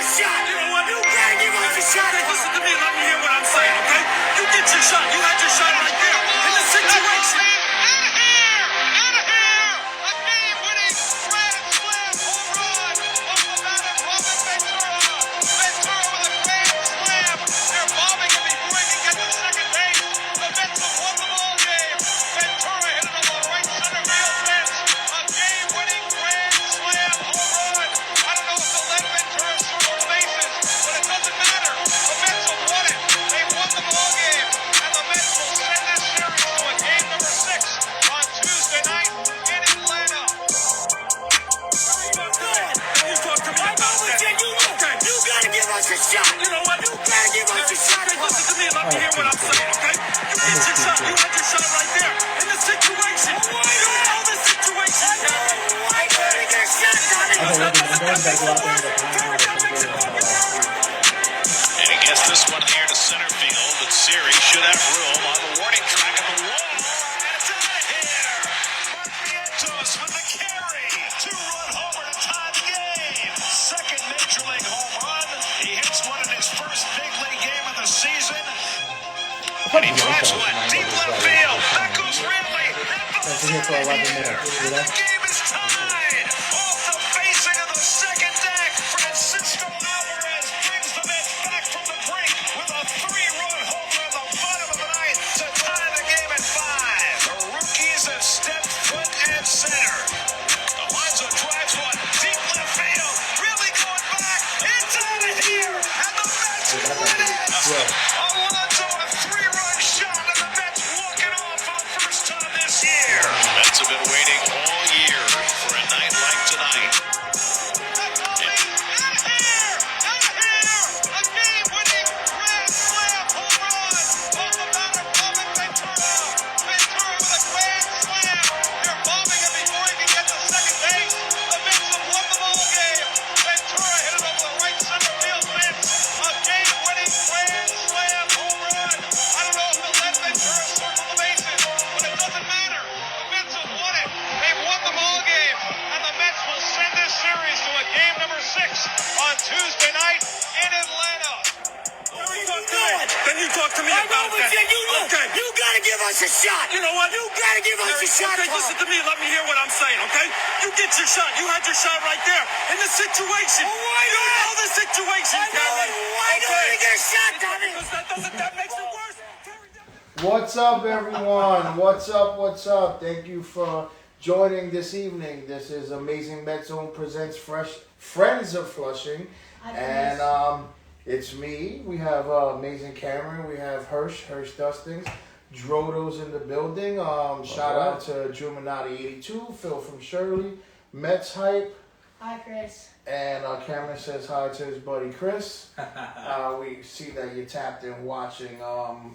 shot. You know what? You gotta give us a shot. Hey, listen to me. Let me hear what I'm saying, okay? You get your shot. You had your shot right there. In the situation. Shot. You know what? You gotta give us a shot. Hey, listen to me and let me hear what I'm saying, okay? You get your shot. You had your shot right there. In the situation. You know the situation. Why can't you get a shot, Tommy? And he gets this one here to center field, but Siri should have room on the warning track at the wall. And it's out of here. Marquitos with the carry. Two-run homer to tie the game. Second major league home run. He hits one in his first big league game of the season. And he drives one deep left field. That goes Ridley. That's here for 11 minutes. And the game is tied. Off the facing of the second deck, Francisco Alvarez brings the Mets back from the brink with a three-run homer in the bottom of the ninth to tie the game at 5. The rookies have stepped foot and center. Alonso drives one deep left field. Really going back. It's out of here. And the Mets win it. Alonso a three-run shot, and the Mets walking off for the first time this year. Mets have been waiting all year for a night like tonight. On Tuesday night in Atlanta. Then you talk to me about that. Okay. You gotta give us a shot. You know what? You gotta give us a shot. Okay, listen to me and let me hear what I'm saying, okay? You get your shot. You had your shot right there. In the situation. You know the situation, Camren. Why don't you get a shot, Tommy? Because that makes it worse. What's up, everyone? What's up? What's up? Thank you for joining this evening. This is Amazing Met Zone presents Friends of Flushing, and it's me. We have Amazing Camren. We have Hirsh Dustings. Drodo's in the building. Shout out to Juminati82, Phil from Shirley, Mets Hype. Hi, Chris. And Camren says hi to his buddy Chris. We see that you tapped in watching.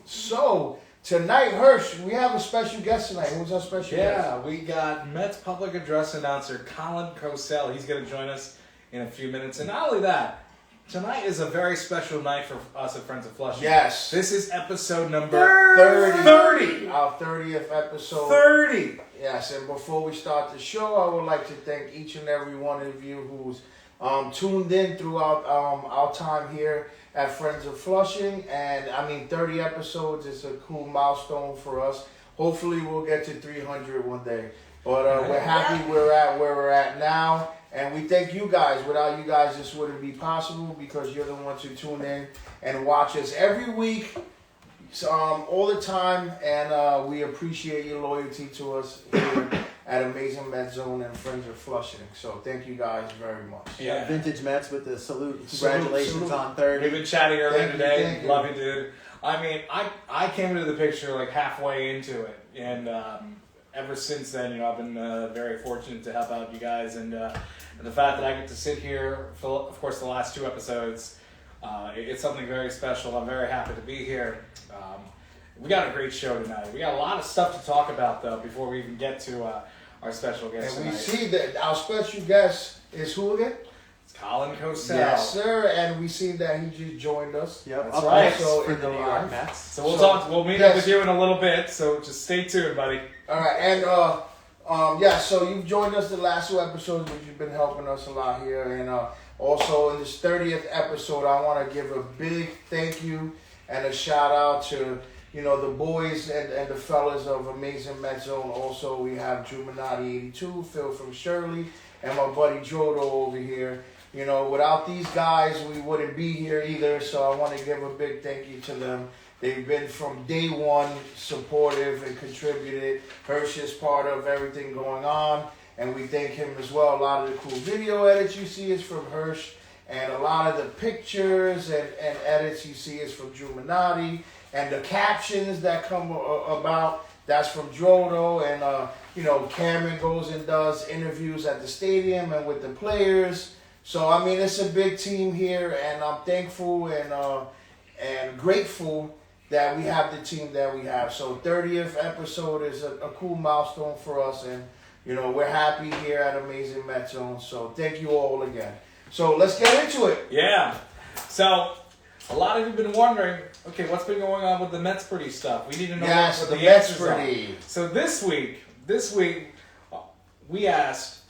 So tonight, Hirsh, we have a special guest tonight. Who's our special guest? Yeah, we got Mets public address announcer Colin Cosell. He's going to join us in a few minutes. And not only that, tonight is a very special night for us at Friends of Flushing. Yes. This is episode number 30. Our 30th episode. 30. Yes, and before we start the show, I would like to thank each and every one of you who's tuned in throughout our time here at Friends of Flushing. And, 30 episodes is a cool milestone for us. Hopefully, we'll get to 300 one day. But we're happy we're at where we're at now. And we thank you guys. Without you guys, this wouldn't be possible because you're the ones who tune in and watch us every week, all the time. And we appreciate your loyalty to us here at Amazing Met Zone and Friends of Flushing. So thank you guys very much. Yeah, Vintage Mets with the salute. Congratulations on 30. We've been chatting earlier today. Thank you. Love you, dude. I came into the picture like halfway into it. And ever since then, I've been very fortunate to help out you guys. And the fact that I get to sit here for, of course, the last 2 episodes, it's something very special. I'm very happy to be here. We got a great show tonight. We got a lot of stuff to talk about, though, before we even get to our special guest and tonight. we see that our special guest is who again? It's Colin Cosell. Yes, sir. And we see that he just joined us. Yep, That's right. Also for in the the New York live. Mets. So we'll meet up with you in a little bit, so just stay tuned, buddy. All right, and So you've joined us the last 2 episodes, which you've been helping us a lot here. And also in this 30th episode, I want to give a big thank you and a shout out to, the boys and the fellas of Amazing Met Zone. Also, we have Juminati82, Phil from Shirley, and my buddy Drodo over here. Without these guys, we wouldn't be here either. So I want to give a big thank you to them. They've been from day one supportive and contributed. Hirsh is part of everything going on, and we thank him as well. A lot of the cool video edits you see is from Hirsh, and a lot of the pictures and edits you see is from Juminati, and the captions that come about, that's from Drodo, and Camren goes and does interviews at the stadium and with the players. So I mean, it's a big team here, and I'm thankful and grateful that we have the team that we have. So 30th episode is a cool milestone for us, and we're happy here at Amazing Met Zone. So thank you all again. So let's get into it. Yeah. So a lot of you have been wondering, okay, what's been going on with the Metsperty stuff? We need to know Yes, what the the answers are. Metsperty. So this week, we asked,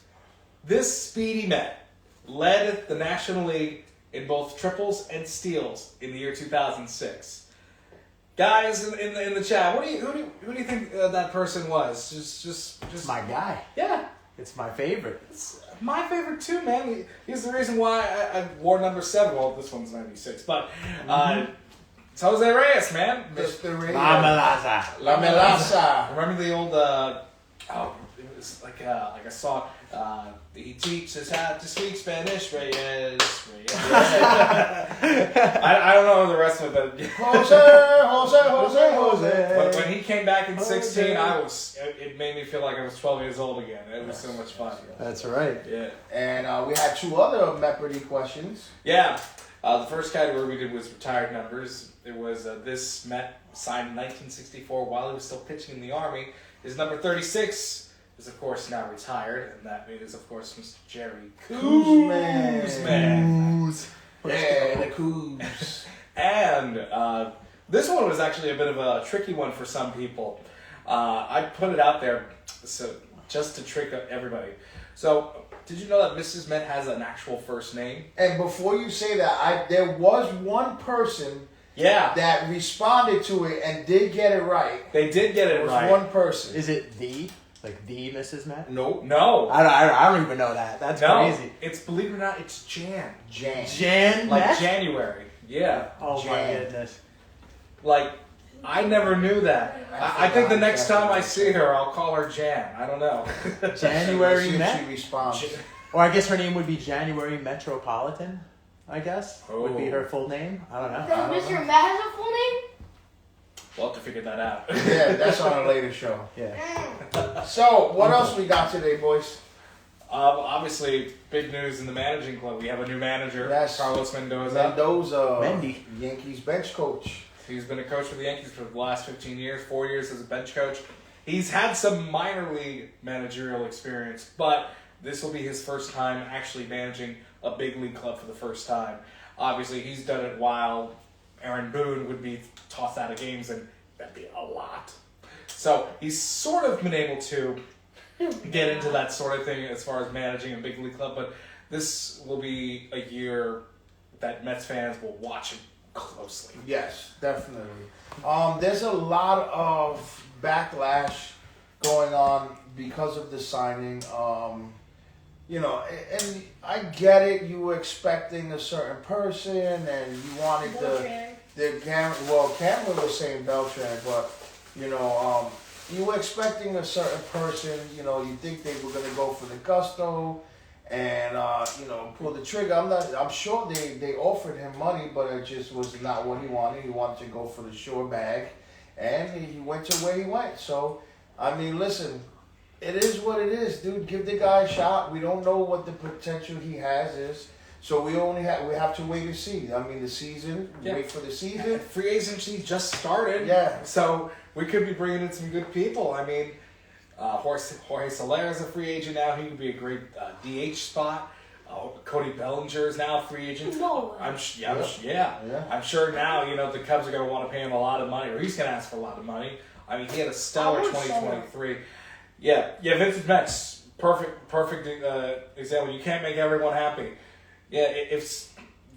this speedy Met led the National League in both triples and steals in the year 2006. Guys in the chat, who do you think that person was? Just It's my guy. yeah, It's my favorite. it's my favorite too, man. He's the reason why I wore number 7. Well, this one's 96, but it's Jose Reyes, man. Mr. Radio. La Melaza. La Melaza. Remember the old it was like a song. He teaches how to speak Spanish, Reyes. I don't know the rest of it, but Jose. but when he came back in 16, it made me feel like I was 12 years old again. It was so much fun. That's right. Yeah. And we had 2 other Metsperty questions. Yeah. The first category we did was retired numbers. It was this Met signed in 1964 while he was still pitching in the Army. His number 36 is, of course, now retired, and that is, of course, Mr. Jerry Koosman. Koosman. Yeah, the Coos. And this one was actually a bit of a tricky one for some people. I put it out there so just to trick everybody. So, did you know that Mrs. Met has an actual first name? And before you say that, there was one person that responded to it and did get it right. They did get it right. It was one person. Is it the Mrs. Met? Nope. No. I don't even know that. That's crazy. It's, believe it or not, it's Jan. Jan Like Met? January. Yeah. Oh my Jan. goodness. Like, I never knew that. I think the next time I see her, I'll call her Jan. I don't know. January See if Met? she responds. Or I guess her name would be January Metropolitan, I guess. Would be Oh. her full name. I don't know. Does Mr. Matt have a full name? We'll have to figure that out. Yeah, that's on a later show. Yeah. So, what else we got today, boys? Obviously, big news in the managing club. We have a new manager, Yes. Carlos Mendoza. Mendoza, Mendy. Yankees bench coach. He's been a coach for the Yankees for the last 15 years, 4 years as a bench coach. He's had some minor league managerial experience, but this will be his first time actually managing a big league club for the first time. Obviously, he's done it while Aaron Boone would be tossed out of games, and that'd be a lot. So he's sort of been able to get into that sort of thing as far as managing a big league club, but this will be a year that Mets fans will watch it closely. Yes, definitely. There's a lot of backlash going on because of the signing. And I get it. You were expecting a certain person, and you wanted Camren was saying Beltran, but you were expecting a certain person. You think they were gonna go for the gusto and pull the trigger. I'm sure they offered him money, but it just was not what he wanted. He wanted to go for the sure bag, and he went to where he went. So I mean, listen. It is what it is, dude. Give the guy a shot. We don't know what the potential he has is, so we have to wait and see. I mean, the season. Yeah. Wait for the season. Free agency just started. Yeah. So we could be bringing in some good people. I mean, Jorge Soler is a free agent now. He would be a great DH spot. Cody Bellinger is now a free agent. No. I'm sure now, the Cubs are going to want to pay him a lot of money, or he's going to ask for a lot of money. I mean, he had a stellar I would 2023. Yeah, Vincent Metz, perfect example. You can't make everyone happy. Yeah,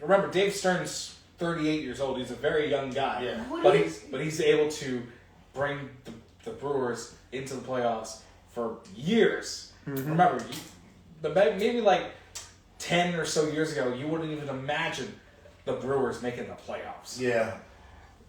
remember Dave Stern's 38 years old. He's a very young guy. Yeah. But he's able to bring the Brewers into the playoffs for years. Mm-hmm. Remember, maybe like 10 or so years ago, you wouldn't even imagine the Brewers making the playoffs. Yeah.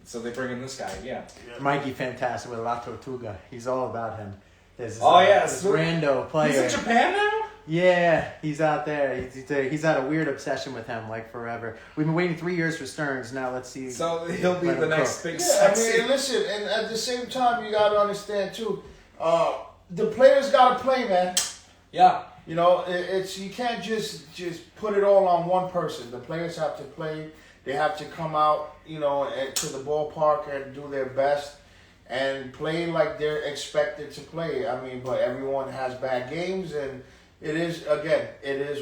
So they bring in this guy, yeah. Mikey Fantastic with La Tortuga. He's all about him. There's this, yes. this rando player. He's in Japan now? Yeah, he's out there. He's had a weird obsession with him, like forever. We've been waiting 3 years for Stearns. Now let's see. So he'll be the next big sexy. I mean, listen, and at the same time, you got to understand, too, the players got to play, man. Yeah. You know, it's you can't just put it all on one person. The players have to play. They have to come out, you know, to the ballpark and do their best and play like they're expected to play. I mean, but everyone has bad games, and it is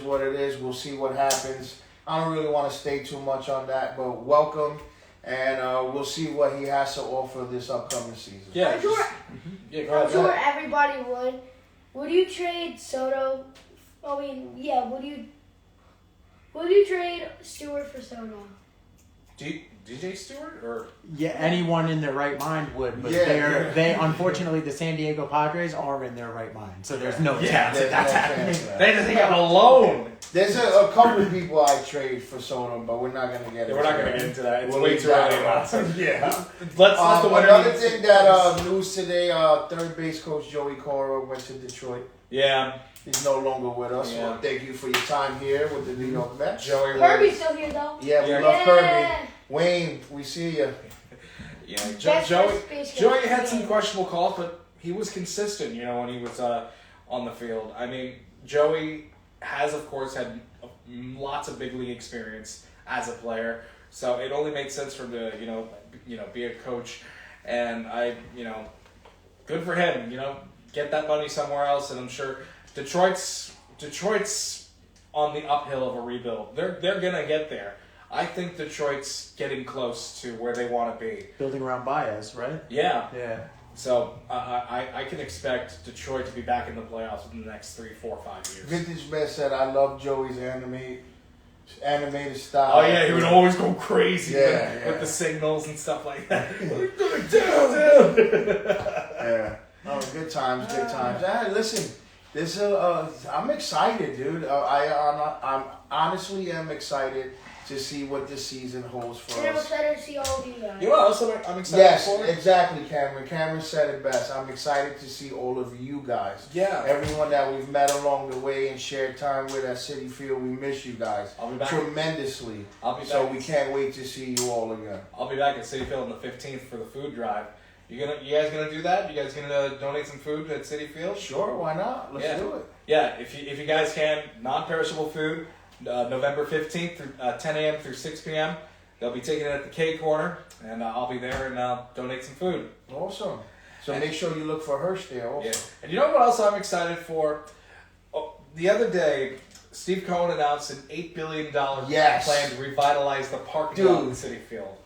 what it is. We'll see what happens. I don't really want to stay too much on that, but welcome, and we'll see what he has to offer this upcoming season. Yeah, I'm sure, go ahead. everybody would. Would you trade Soto? I mean, yeah. Would you trade Stewart for Soto? DJ Stewart or anyone in their right mind would, but they unfortunately the San Diego Padres are in their right mind, so there's no chance that's happening. They just got alone. There's a couple of people I trade for Soto, but we're not gonna get into we're not gonna get into that. It's we'll way too early. Yeah. Let's another thing that news today, third base coach Joey Cora went to Detroit. Yeah. He's no longer with us. Yeah. Well, thank you for your time here with the New York Mets. Joey Kirby's still here though. Yeah, we love Kirby. Wayne, we see you. Yeah, Joey had some questionable calls, but he was consistent, you know, when he was on the field. I mean, Joey has, of course, had lots of big league experience as a player, so it only made sense for him to, you know, be a coach, and good for him, you know, get that money somewhere else, and I'm sure Detroit's on the uphill of a rebuild. They're gonna get there. I think Detroit's getting close to where they want to be. Building around Baez, right? Yeah. Yeah. So I can expect Detroit to be back in the playoffs within the next 3, 4, 5 years. Vintage Man said, "I love Joey's animated style." Oh yeah, he would always go crazy with the signals and stuff like that. Yeah. Oh, good times. Listen, I'm excited, dude. I'm honestly am excited to see what this season holds for And I'm us. excited to see all of you guys. You know what else I'm excited Yes, for? exactly, Cameron. Cameron said it best. I'm excited to see all of you guys. Yeah. Everyone that we've met along the way and shared time with at Citi Field, we miss you guys I'll be back. tremendously. I'll be So back. we can't wait to see you all again. I'll be back at Citi Field on the 15th for the food drive. You guys gonna do that? You guys gonna donate some food at Citi Field? Sure, why not? Let's do it. Yeah, if you guys can, non-perishable food, November 15th through 10 a.m. through 6 p.m. They'll be taking it at the K Corner, and I'll be there and donate some food. Awesome. So make sure you look for Hirsh there also. Yeah. And you know what else I'm excited for? Oh, the other day, Steve Cohen announced an $8 billion plan to revitalize the parking lot in Citi Field.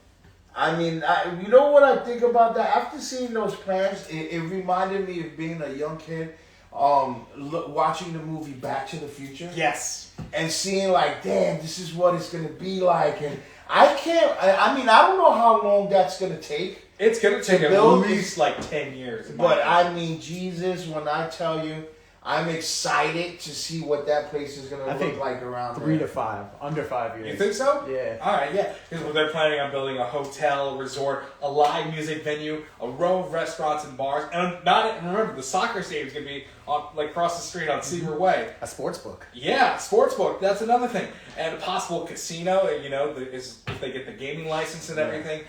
I mean, you know what I think about that? After seeing those plans, it reminded me of being a young kid, watching the movie Back to the Future. Yes. And seeing like, damn, this is what it's going to be like. And I don't know how long that's going to take. It's going to take at least like 10 years. But I mean, Jesus, when I tell you, I'm excited to see what that place is going to look like around 3 to 5, under 5 years. You think so? Yeah. All right, yeah. Because they're planning on building a hotel, a resort, a live music venue, a row of restaurants and bars, and remember the soccer stadium's going to be across the street on Cedar Way. A sports book. Yeah, sports book. That's another thing, and a possible casino. You know, if they get the gaming license and everything,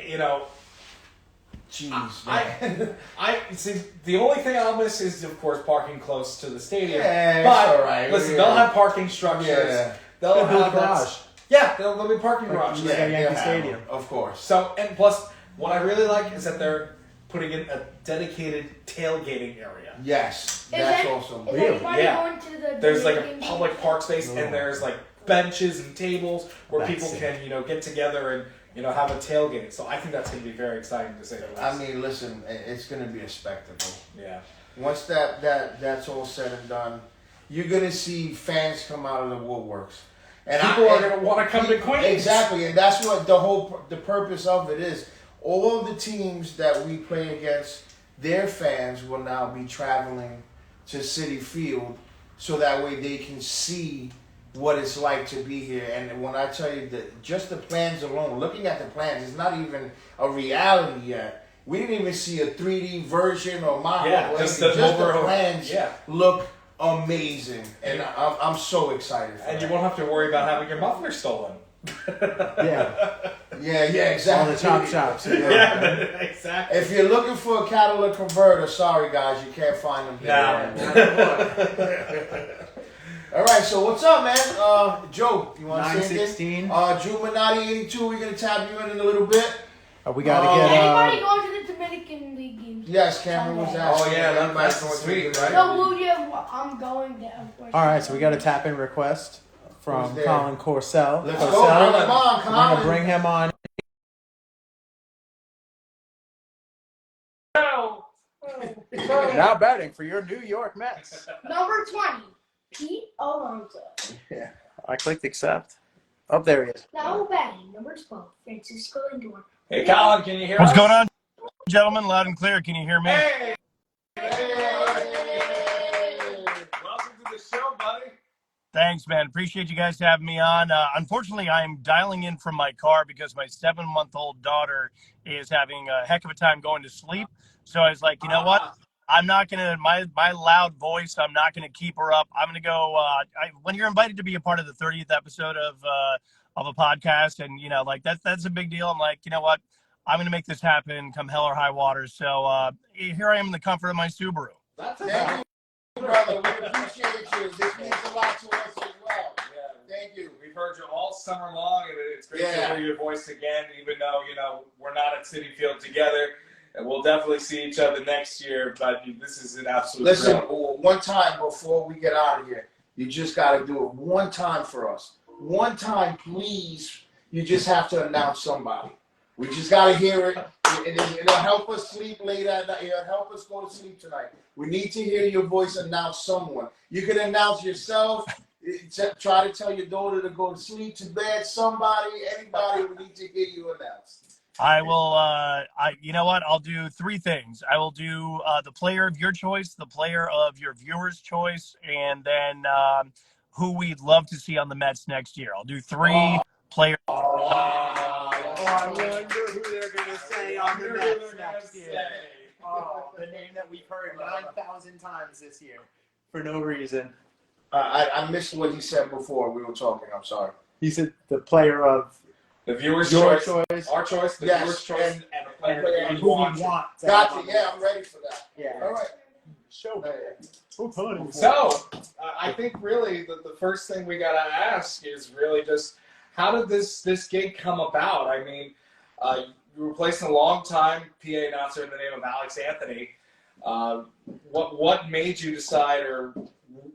you know. Jeez, I see. The only thing I'll miss is, of course, parking close to the stadium. Yeah, but it's all right. Listen, they'll have parking structures. Yeah. They'll have garage. Yeah, there'll be parking garages. Yankee Stadium, of course. So, and plus, what I really like is that they're putting in a dedicated tailgating area. Yes, that's awesome. Is anybody going to the There's like a public park space, and there's like benches and tables where people can, get together and have a tailgate. So I think that's going to be very exciting to say the least. I mean, listen, it's going to be a spectacle. Yeah. once that's all said and done, you're gonna see fans come out of the woodworks. And People are going to want to come to Queens. Exactly, and that's what the purpose of it is. All of the teams that we play against, their fans will now be traveling to Citi Field, so that way they can see what it's like to be here. And when I tell you that just the plans alone, looking at the plans, it's not even a reality yet. We didn't even see a 3D version or model. Yeah, just the plans look amazing, and I'm so excited. And you won't have to worry about having your muffler stolen. Yeah, exactly. All the chop shops. Yeah, exactly. If you're looking for a catalytic converter, sorry guys, you can't find them here. All right, so what's up, man? Joe, you want to say anything? 916. Drew Minotti 82. We're gonna tap you in a little bit. We gotta get. Anybody going to the Dominican League games? Yes, Camren was asking. Oh yeah, that's sweet, right? No, well, yeah, I'm going there. All right, so we got a tap in request from Colin Corsell. Let's go. Bring him on, Colin. We're gonna bring him on. Now batting for your New York Mets. Number 20, Pete Alonso. Yeah, I clicked accept. Oh, there he is. Now batting, number 12, Francisco Lindor. Hey, Colin, can you hear What's us? going on, gentlemen? Loud and clear. Can you hear me? Hey! Welcome to the show, buddy. Thanks, man. Appreciate you guys having me on. Unfortunately, I'm dialing in from my car because my 7-month-old daughter is having a heck of a time going to sleep. So I was like, you know what? I'm not going to, my loud voice, I'm not going to keep her up. I'm going to go, when you're invited to be a part of the 30th episode of a podcast, and, you know, like, that's a big deal. I'm like, you know what? I'm going to make this happen come hell or high water. So here I am in the comfort of my Subaru. That's Thank you, brother. We appreciate you. This means a lot to us as well. Thank you. We've heard you all summer long, and it's great to hear your voice again, even though, you know, we're not at Citi Field together. And we'll definitely see each other next year, but this is an absolute thrill. One time before we get out of here, you just got to do it one time for us. One time, please. You just have to announce somebody. We just got to hear it. It'll help us sleep late at night. It'll help us go to sleep tonight. We need to hear your voice announce someone. You can announce yourself. Try to tell your daughter to go to sleep, to bed, somebody, anybody. We need to hear you announce. I will, you know what? I'll do 3 things. I will do the player of your choice, the player of your viewers' choice, and then who we'd love to see on the Mets next year. I'll do 3 players. I wonder who they're going to say on the Mets next year. Oh, the name that we've heard 9,000 times this year for no reason. I missed what he said before we were talking. I'm sorry. He said the player of The viewer's your choice, our choice, the viewer's choice, and the player and you who we want. want. Gotcha. Yeah, I'm ready for that. Yeah. All right. Show. So, I think really the first thing we got to ask is really just, how did this gig come about? I mean, you were placing a long-time PA announcer in the name of Alex Anthony. What made you decide, or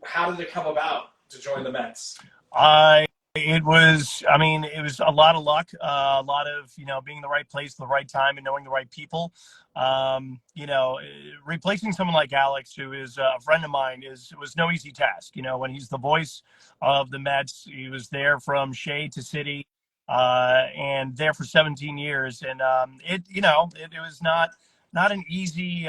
how did it come about to join the Mets? It was a lot of luck, a lot of, you know, being in the right place at the right time and knowing the right people. You know, replacing someone like Alex, who is a friend of mine, was no easy task. You know, when he's the voice of the Mets, he was there from Shea to City, and there for 17 years. And it was not an easy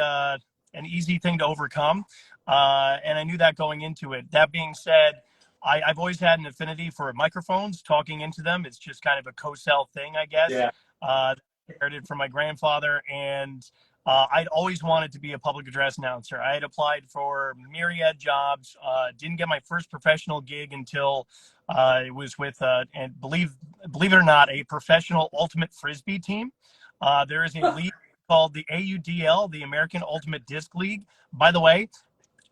thing to overcome. And I knew that going into it. That being said, I've always had an affinity for microphones, talking into them. It's just kind of a co-cell thing, I guess. Yeah. Inherited from my grandfather, and I'd always wanted to be a public address announcer. I had applied for myriad jobs, didn't get my first professional gig until it was with, and believe it or not, a professional ultimate frisbee team. There is a league called the AUDL, the American Ultimate Disc League. By the way,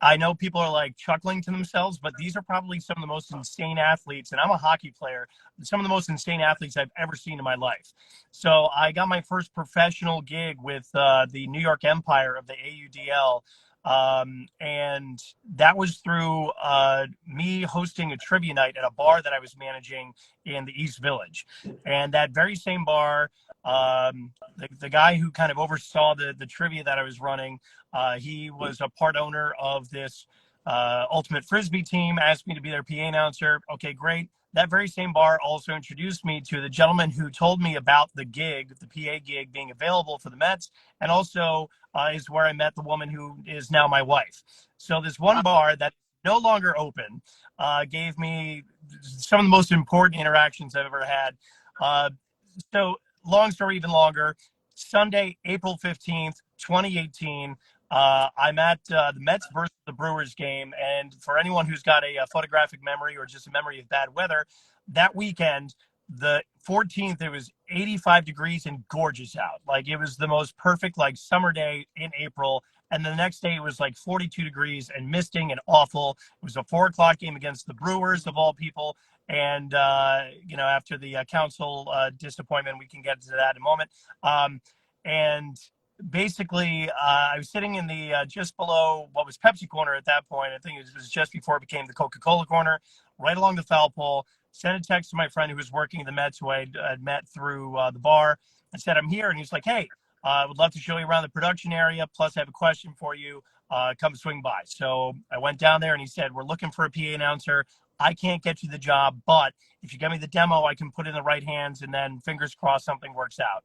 I know people are like chuckling to themselves, but these are probably some of the most insane athletes, and I'm a hockey player, some of the most insane athletes I've ever seen in my life. So I got my first professional gig with the New York Empire of the AUDL And that was through me hosting a trivia night at a bar that I was managing in the East Village. And that very same bar, the guy who kind of oversaw the trivia that I was running, he was a part owner of this Ultimate Frisbee team, asked me to be their PA announcer. Okay, great. That very same bar also introduced me to the gentleman who told me about the gig, the PA gig being available for the Mets, and also is where I met the woman who is now my wife. So this one bar that no longer open gave me some of the most important interactions I've ever had. So long story even longer, Sunday, April 15th, 2018, I'm at the Mets versus the Brewers game. And for anyone who's got a photographic memory or just a memory of bad weather, that weekend, the 14th, it was 85 degrees and gorgeous out. Like it was the most perfect like summer day in April. And the next day it was like 42 degrees and misting and awful. It was a 4:00 game against the Brewers of all people. And, after the council disappointment, we can get to that in a moment. And basically, I was sitting in the just below what was Pepsi corner at that point. I think it was just before it became the Coca-Cola corner, right along the foul pole. Sent a text to my friend who was working in the Mets, who I had met through the bar. I said, I'm here. And he's like, hey, I would love to show you around the production area. Plus, I have a question for you. Come swing by. So I went down there and he said, we're looking for a PA announcer. I can't get you the job, but if you give me the demo, I can put it in the right hands and then fingers crossed something works out.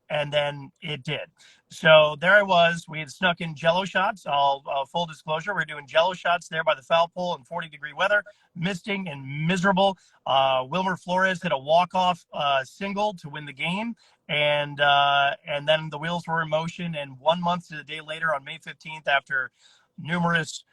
And then it did. So there I was. We had snuck in Jello shots. Full disclosure, we're doing Jello shots there by the foul pole in 40-degree weather, misting and miserable. Wilmer Flores hit a walk-off single to win the game. And then the wheels were in motion. And 1 month to the day later, on May 15th, after numerous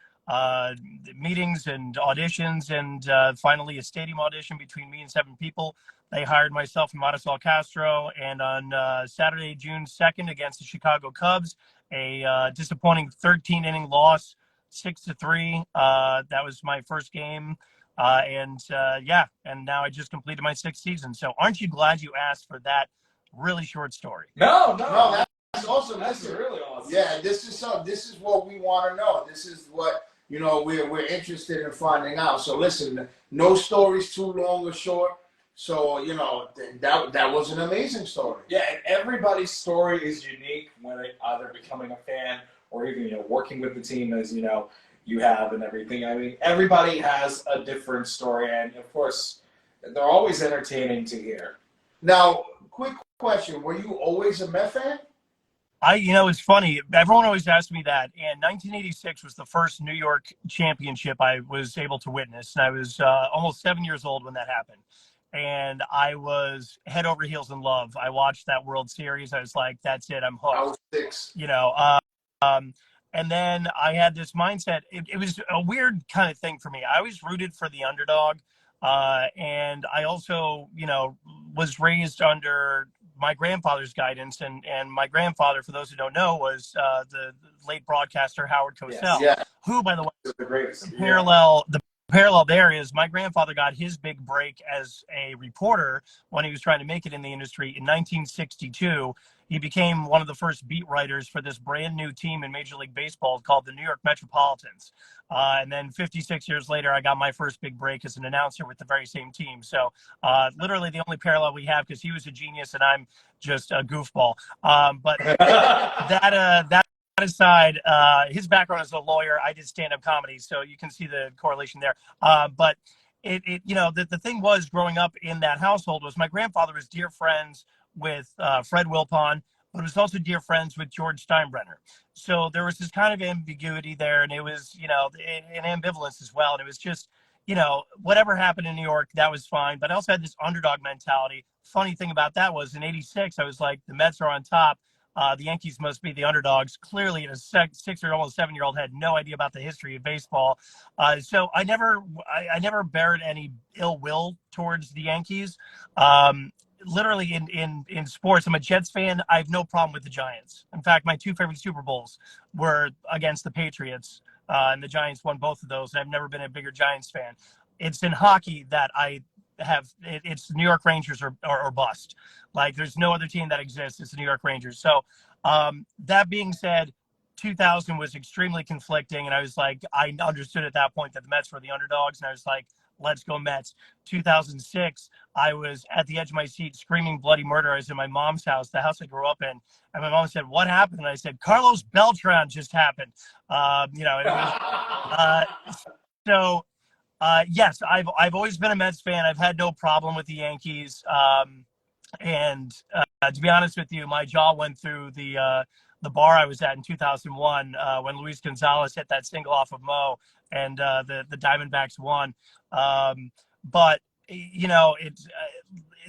meetings and auditions and finally a stadium audition between me and 7 people, they hired myself and Marisol Castro. And on Saturday, June 2nd, against the Chicago Cubs, a disappointing 13-inning loss, 6-3. That was my first game. And now I just completed my 6th season. So aren't you glad you asked for that really short story? No, that's awesome. That's really awesome. Yeah, this is what we want to know. This is what we're interested in finding out. So listen, no stories too long or short. So that was an amazing story. Yeah, and everybody's story is unique when either becoming a fan or even working with the team as you have and everything. I mean, everybody has a different story, and of course, they're always entertaining to hear. Now, quick question: were you always a Met fan? It's funny. Everyone always asks me that. And 1986 was the first New York championship I was able to witness. And I was almost 7 years old when that happened. And I was head over heels in love. I watched that World Series. I was like, that's it. I'm hooked. I was 6. And then I had this mindset. It was a weird kind of thing for me. I always rooted for the underdog. And I also, was raised under my grandfather's guidance, and my grandfather, for those who don't know, was the late broadcaster Howard Cosell, who, by the way, the greatest. The parallel there is my grandfather got his big break as a reporter when he was trying to make it in the industry in 1962. He became one of the first beat writers for this brand new team in Major League Baseball called the New York Metropolitans. And then 56 years later, I got my first big break as an announcer with the very same team. So literally the only parallel we have, because he was a genius and I'm just a goofball. But that aside, his background as a lawyer, I did stand-up comedy, so you can see the correlation there. But the thing was, growing up in that household, was my grandfather was dear friends with Fred Wilpon, but was also dear friends with George Steinbrenner. So there was this kind of ambiguity there, and it was, an ambivalence as well. And it was just, whatever happened in New York, that was fine. But I also had this underdog mentality. Funny thing about that was in '86, I was like, the Mets are on top. The Yankees must be the underdogs. Clearly, a 6 or almost 7-year-old had no idea about the history of baseball. So I never bared any ill will towards the Yankees. Literally in sports, I'm a Jets fan. I have no problem with the Giants. In fact, my 2 favorite Super Bowls were against the Patriots, and the Giants won both of those. And I've never been a bigger Giants fan. It's in hockey that it's New York Rangers or bust. Like, there's no other team that exists. It's the New York Rangers. So that being said, 2000 was extremely conflicting, and I was like, I understood at that point that the Mets were the underdogs, and I was like, let's go Mets. 2006, I was at the edge of my seat screaming bloody murder. I was in my mom's house, the house I grew up in, and my mom said, "What happened?" And I said, "Carlos Beltran just happened." You know, it was so. Yes, I've always been a Mets fan. I've had no problem with the Yankees. And to be honest with you, my jaw went through the bar I was at in 2001 when Luis Gonzalez hit that single off of Mo, and the Diamondbacks won. But you know, it's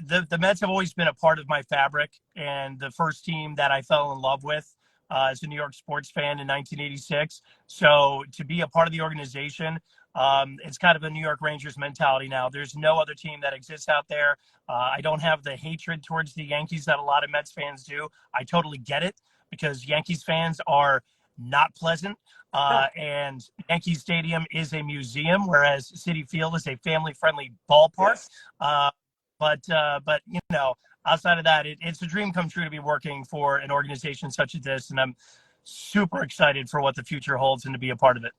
the Mets have always been a part of my fabric, and the first team that I fell in love with as a New York sports fan in 1986. So to be a part of the organization, it's kind of a New York Rangers mentality now. There's no other team that exists out there. I don't have the hatred towards the Yankees that a lot of Mets fans do. I totally get it, because Yankees fans are not pleasant. And Yankee Stadium is a museum, whereas Citi Field is a family-friendly ballpark. Yes. But you know, outside of that, it's a dream come true to be working for an organization such as this, and I'm super excited for what the future holds and to be a part of it.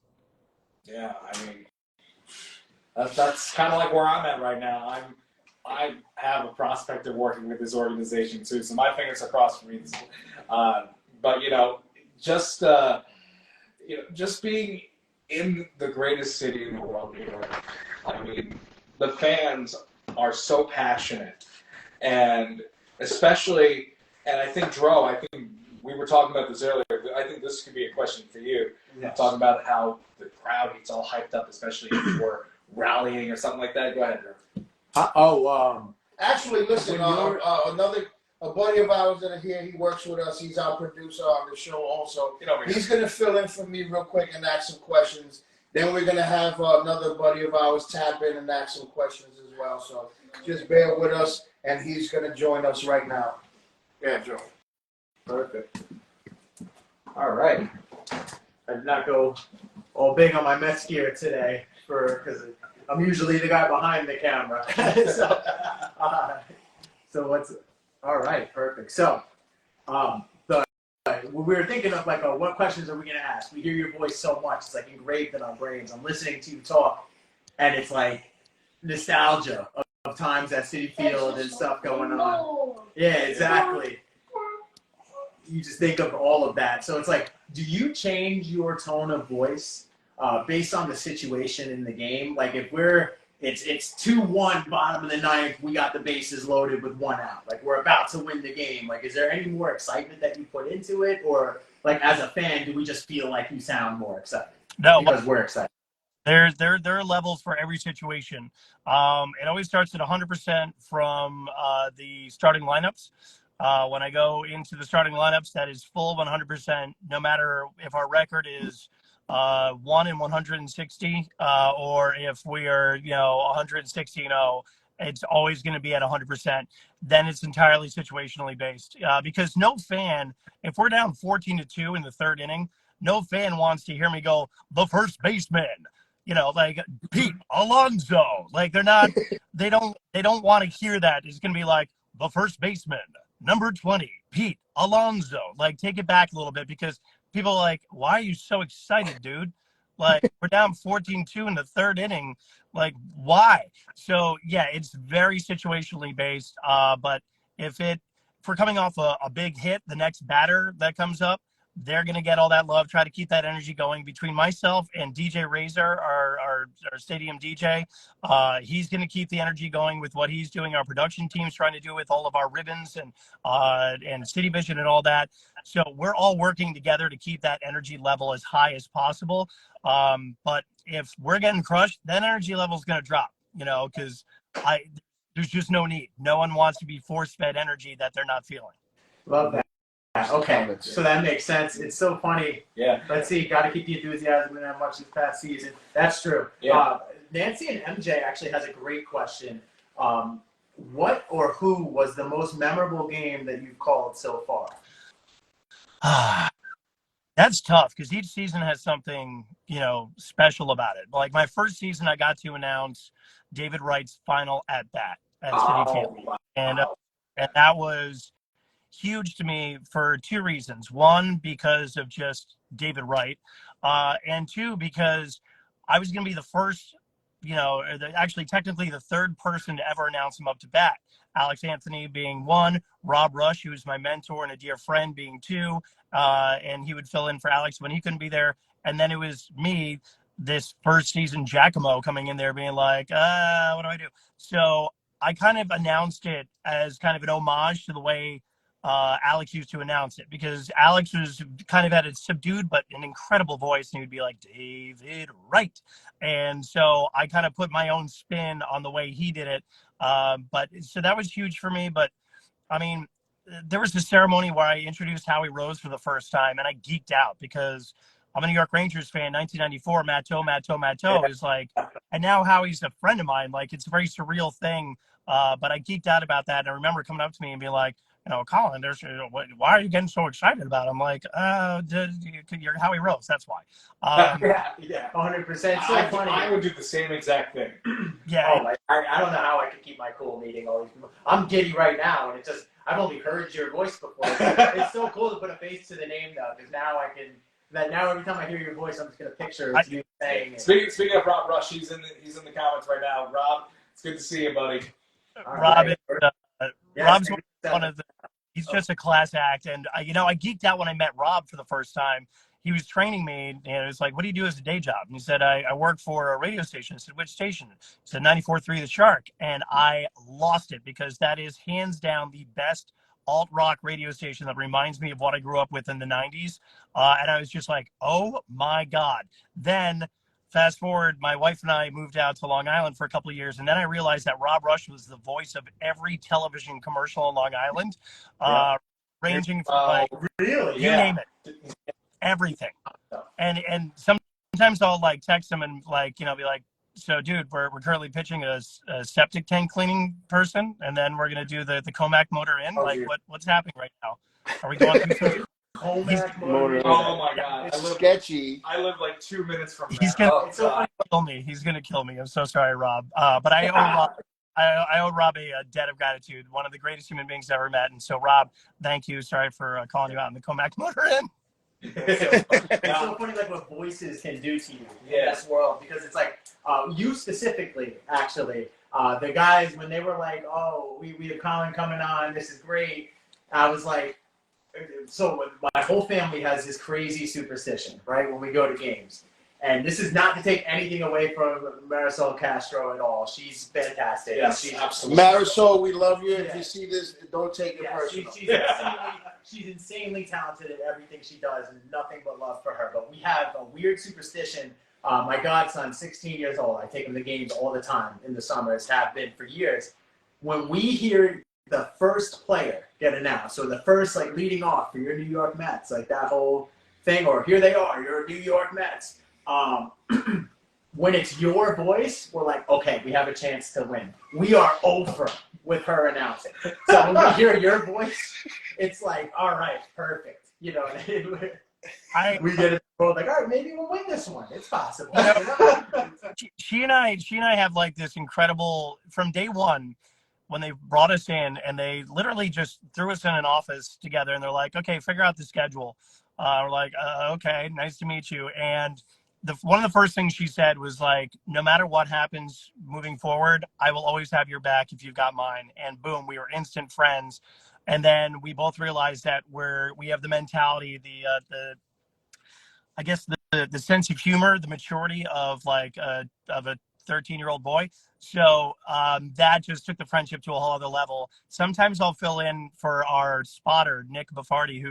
Yeah, I mean, that's kind of like where I'm at right now. I have a prospect of working with this organization too, so my fingers are crossed for me. But just being in the greatest city in the world, New York. I mean, the fans are so passionate, and especially, and I think Dro, I think we were talking about this earlier. I think this could be a question for you. Yes. Talking about how the crowd gets all hyped up, especially if we're rallying or something like that. Go ahead, Dro. Actually, listen, a buddy of ours that are here, he works with us. He's our producer on the show also. He's going to fill in for me real quick and ask some questions. Then we're going to have another buddy of ours tap in and ask some questions as well. So just bear with us, and he's going to join us right now. Yeah, Joe. Perfect. All right. I did not go all big on my Mets gear today because I'm usually the guy behind the camera. So what's all right? Perfect. So, we were thinking of like, what questions are we gonna ask? We hear your voice so much; it's like engraved in our brains. I'm listening to you talk, and it's like nostalgia of times at Citi Field and stuff going on. Yeah, exactly. You just think of all of that. So it's like, do you change your tone of voice based on the situation in the game? Like if it's 2-1 bottom of the ninth, we got the bases loaded with 1 out. Like we're about to win the game. Like, is there any more excitement that you put into it? Or like as a fan, do we just feel like you sound more excited? No, because we're excited. There are levels for every situation. It always starts at 100% from the starting lineups. When I go into the starting lineups, that is full 100%, no matter if our record is 1 in 160 or if we are 160-0, it's always going to be at 100%. Then it's entirely situationally based because no fan, if we're down 14-2 in the third inning, no fan wants to hear me go, the first baseman, like Pete Alonso. Like they don't want to hear that. It's going to be like the first baseman, number 20, Pete Alonso. Like, take it back a little bit because people are like, why are you so excited, dude? Like, we're down 14-2 in the third inning. Like, why? So, yeah, it's very situationally based. But if we're coming off a big hit, the next batter that comes up, they're going to get all that love, try to keep that energy going. Between myself and DJ Razor, our stadium DJ, he's going to keep the energy going with what he's doing. Our production team's trying to do with all of our ribbons and City Vision and all that. So we're all working together to keep that energy level as high as possible. But if we're getting crushed, that energy level is going to drop, because there's just no need. No one wants to be force-fed energy that they're not feeling. Love that. Okay, so that makes sense. It's so funny. Yeah. Let's see. Got to keep the enthusiasm in that much this past season. That's true. Yeah. Nancy and MJ actually has a great question. What or who was the most memorable game that you've called so far? That's tough because each season has something, special about it. Like my first season, I got to announce David Wright's final at bat at Citi Field, and that was. huge to me for two reasons. One, because of just David Wright, and two, because I was going to be the first, actually technically the third person to ever announce him up to bat. Alex Anthony being one, Rob Rush, who was my mentor and a dear friend, being two, and he would fill in for Alex when he couldn't be there. And then it was me, this first season Giacomo, coming in there being like, what do I do? So I kind of announced it as kind of an homage to the way Alex used to announce it, because Alex was kind of had a subdued but an incredible voice, and he'd be like, David Wright. And so I kind of put my own spin on the way he did it. But so that was huge for me. But I mean, there was a ceremony where I introduced Howie Rose for the first time, and I geeked out because I'm a New York Rangers fan. 1994, Matteau is like, and now Howie's a friend of mine. Like, it's a very surreal thing. But I geeked out about that. And I remember coming up to me and being like, Colin, why are you getting so excited about it? I'm like, you're Howie Rose. That's why. Yeah, 100%. So funny. I would do the same exact thing. Yeah. Oh, I don't know how I could keep my cool meeting all these people. I'm giddy right now, and it's just, I've only heard your voice before. It's so cool to put a face to the name, though, because now now every time I hear your voice, I'm just going to picture you saying it. Speaking of Rob Rush, he's in the comments right now. Rob, it's good to see you, buddy. Rob is, Rob's one of the, he's just a class act. And, I geeked out when I met Rob for the first time. He was training me, and it was like, what do you do as a day job? And he said, I work for a radio station. I said, which station? He said, 94.3 The Shark. And I lost it, because that is hands down the best alt-rock radio station that reminds me of what I grew up with in the 90s. And I was just like, oh, my God. Then fast forward, my wife and I moved out to Long Island for a couple of years, and then I realized that Rob Rush was the voice of every television commercial on Long Island, ranging from really? you name it, everything. And sometimes I'll like text him and be like, so dude, we're currently pitching a septic tank cleaning person, and then we're gonna do the Comac motor in. What's happening right now? Are we going through? Comac motor. Oh my God, It's sketchy. I live like 2 minutes from there. He's gonna kill me. He's gonna kill me. I'm so sorry, Rob. But I owe Rob a debt of gratitude. One of the greatest human beings I ever met. And so, Rob, thank you. Sorry for calling you out in the Comac motor in. It's so funny, like, what voices can do to you in this world, because it's like you specifically, actually, the guys, when they were like, oh, we have Colin coming on, this is great, I was like, so my whole family has this crazy superstition, right, when we go to games. And this is not to take anything away from Marisol Castro at all. She's fantastic. Yes, she's absolutely. Marisol, we love you. If you see this, don't take it personal. She's insanely talented at everything she does, and nothing but love for her. But we have a weird superstition. My godson, 16 years old, I take him to games all the time in the summers, have been for years. When we hear the first player get announced, so the first, like, leading off for your New York Mets, like that whole thing, or here they are, your New York Mets. When it's your voice, we're like, okay, we have a chance to win. We are over with her announcing. So when we hear your voice, it's like, all right, perfect. We get it. We're like, all right, maybe we'll win this one. It's possible. She and I have like this incredible, from day one, when they brought us in, and they literally just threw us in an office together, and they're like, okay, figure out the schedule. We're like, okay, nice to meet you. And one of the first things she said was like, no matter what happens moving forward, I will always have your back if you've got mine. And boom, we were instant friends. And then we both realized that we have the mentality, I guess the sense of humor, the maturity of like of a 13-year-old boy. So that just took the friendship to a whole other level. Sometimes I'll fill in for our spotter, Nick Baffardi,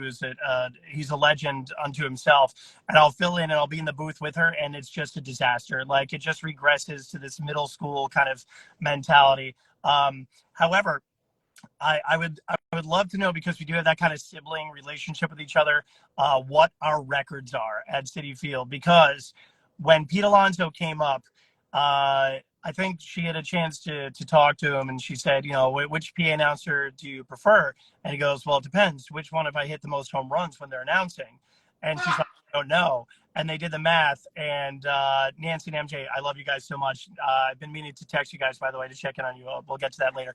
he's a legend unto himself. And I'll fill in and I'll be in the booth with her, and it's just a disaster. Like, it just regresses to this middle school kind of mentality. However, I would love to know, because we do have that kind of sibling relationship with each other, what our records are at Citi Field. Because when Pete Alonso came up, I think she had a chance to talk to him, and she said, which PA announcer do you prefer? And he goes, well, it depends. Which one have I hit the most home runs when they're announcing? And she's like, I don't know. And they did the math, and Nancy and MJ, I love you guys so much. I've been meaning to text you guys, by the way, to check in on you. We'll get to that later.